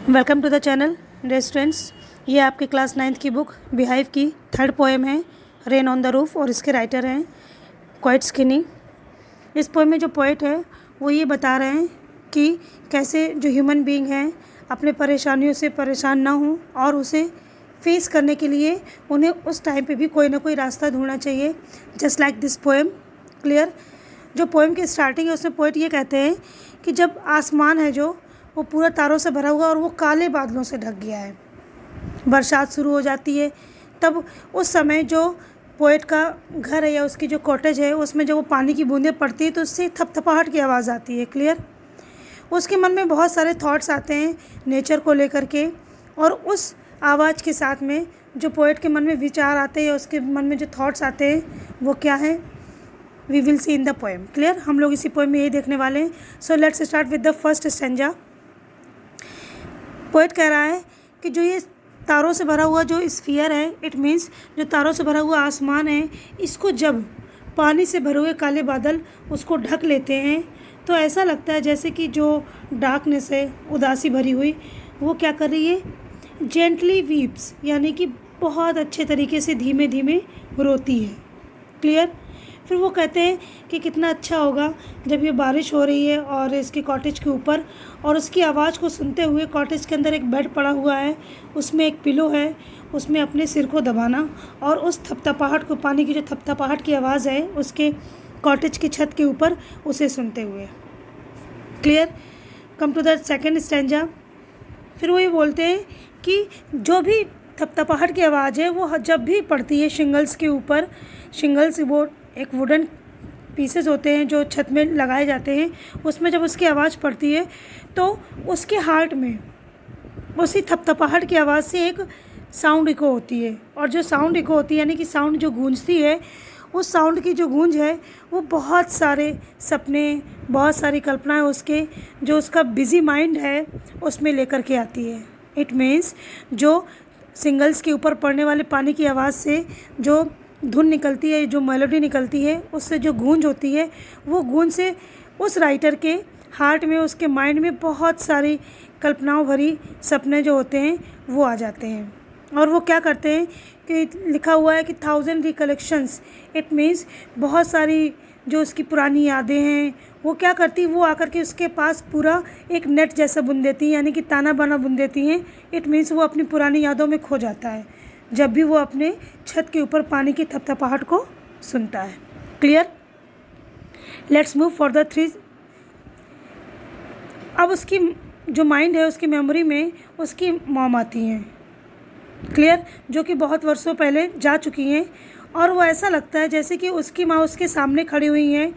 Welcome to the channel dear students. ये आपके class 9th की बुक बिहाइव की थर्ड पोएम है रेन ऑन द रूफ और इसके राइटर हैं क्वाइट स्किनी। इस पोएम में जो पोएट है वो ये बता रहे हैं कि कैसे जो ह्यूमन बीइंग हैं अपने परेशानियों से परेशान ना हों और उसे फेस करने के लिए उन्हें उस टाइम पे भी कोई ना कोई रास्ता ढूंढना चाहिए। Just like this poem. Clear. जो पोएम की स्टार्टिंग है उसमें पोएट ये कहते हैं कि जब आसमान है जो वो पूरा तारों से भरा हुआ और वो काले बादलों से ढक गया है, बरसात शुरू हो जाती है, तब उस समय जो पोएट का घर है या उसकी जो कॉटेज है उसमें जब वो पानी की बूंदें पड़ती है तो उससे थपथपाहट की आवाज़ आती है। क्लियर। उसके मन में बहुत सारे थॉट्स आते हैं नेचर को लेकर के, और उस आवाज़ के साथ में जो पोएट के मन में विचार आते हैं या उसके मन में जो थॉट्स आते हैं वो क्या है, we will see in the poem. Clear. हम लोग इसी पोएम में यही देखने वाले हैं। So let's start with the first stanza. Poet कह रहा है कि जो ये तारों से भरा हुआ जो स्फीयर है, इट मीन्स जो तारों से भरा हुआ आसमान है, इसको जब पानी से भरे हुए काले बादल उसको ढक लेते हैं तो ऐसा लगता है जैसे कि जो डार्कनेस है, उदासी भरी हुई, वो क्या कर रही है, जेंटली वीप्स, यानी कि बहुत अच्छे तरीके से धीमे धीमे रोती है। क्लियर। फिर वो कहते हैं कि कितना अच्छा होगा जब ये बारिश हो रही है और इसके कॉटेज के ऊपर, और उसकी आवाज़ को सुनते हुए कॉटेज के अंदर एक बेड पड़ा हुआ है, उसमें एक पिलो है, उसमें अपने सिर को दबाना और उस थपथपाहट को, पानी की जो थपथपाहट की आवाज़ है उसके कॉटेज की छत के ऊपर, उसे सुनते हुए। Clear. Come to the second stanza. फिर वो ये बोलते हैं कि जो भी थपथपाहट की आवाज़ है वो जब भी पड़ती है शिंगल्स के ऊपर, शिंगल्स वो एक वुडन पीसेस होते हैं जो छत में लगाए जाते हैं, उसमें जब उसकी आवाज़ पड़ती है तो उसके हार्ट में उसी थपथपाहट की आवाज़ से एक साउंड इको होती है, और जो साउंड इको होती है यानी कि साउंड जो गूंजती है, उस साउंड की जो गूंज है वो बहुत सारे सपने, बहुत सारी कल्पनाएं उसके जो उसका बिजी माइंड है उसमें लेकर के आती है। इट मीन्स जो सिंगल्स के ऊपर पड़ने वाले पानी की आवाज़ से जो धुन निकलती है, जो मेलोडी निकलती है, उससे जो गूंज होती है, वो गूंज से उस राइटर के हार्ट में, उसके माइंड में बहुत सारी कल्पनाओं भरी सपने जो होते हैं वो आ जाते हैं। और वो क्या करते हैं कि लिखा हुआ है कि 1000 रिकलेक्शंस, इट मीन्स बहुत सारी जो उसकी पुरानी यादें हैं वो क्या करती, वो आकर के उसके पास पूरा एक नेट जैसा बुन देती हैं, यानी कि ताना बाना बुन देती हैं। इट मीन्स वो अपनी पुरानी यादों में खो जाता है जब भी वो अपने छत के ऊपर पानी की थपथपाहट को सुनता है। Clear. Let's move for the three. अब उसकी जो माइंड है उसकी मेमोरी में उसकी मॉम आती हैं। क्लियर। जो कि बहुत वर्षों पहले जा चुकी हैं, और वो ऐसा लगता है जैसे कि उसकी माँ उसके सामने खड़ी हुई हैं।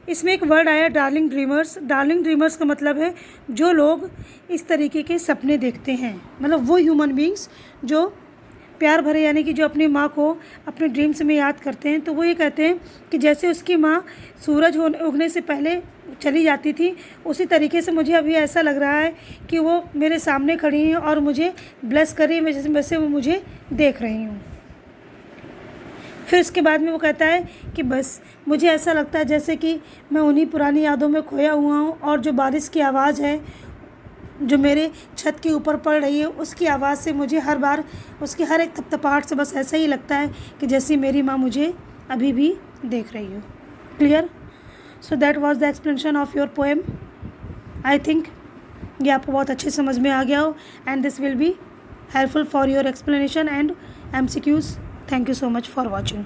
इसमें एक वर्ड आया डार्लिंग ड्रीमर्स। डार्लिंग ड्रीमर्स का मतलब है जो लोग इस तरीके के सपने देखते हैं, मतलब वो ह्यूमन बीइंग्स जो प्यार भरे, यानी कि जो अपनी माँ को अपने ड्रीम्स में याद करते हैं। तो वो ये कहते हैं कि जैसे उसकी माँ सूरज उगने से पहले चली जाती थी, उसी तरीके से मुझे अभी ऐसा लग रहा है कि वो मेरे सामने खड़ी हैं और मुझे ब्लेस कर रही है, वैसे वो मुझे देख रही हूँ। फिर उसके बाद में वो कहता है कि बस मुझे ऐसा लगता है जैसे कि मैं उन्हीं पुरानी यादों में खोया हुआ हूँ, और जो बारिश की आवाज़ है जो मेरे छत के ऊपर पड़ रही है, उसकी आवाज़ से मुझे हर बार उसकी हर एक थपथपाहट से बस ऐसा ही लगता है कि जैसे मेरी माँ मुझे अभी भी देख रही हो। Clear. So that was the explanation of your poem. I think ये आपको बहुत अच्छे समझ में आ गया हो, and this will be helpful for your explanation and MCQs. Thank you so much for watching.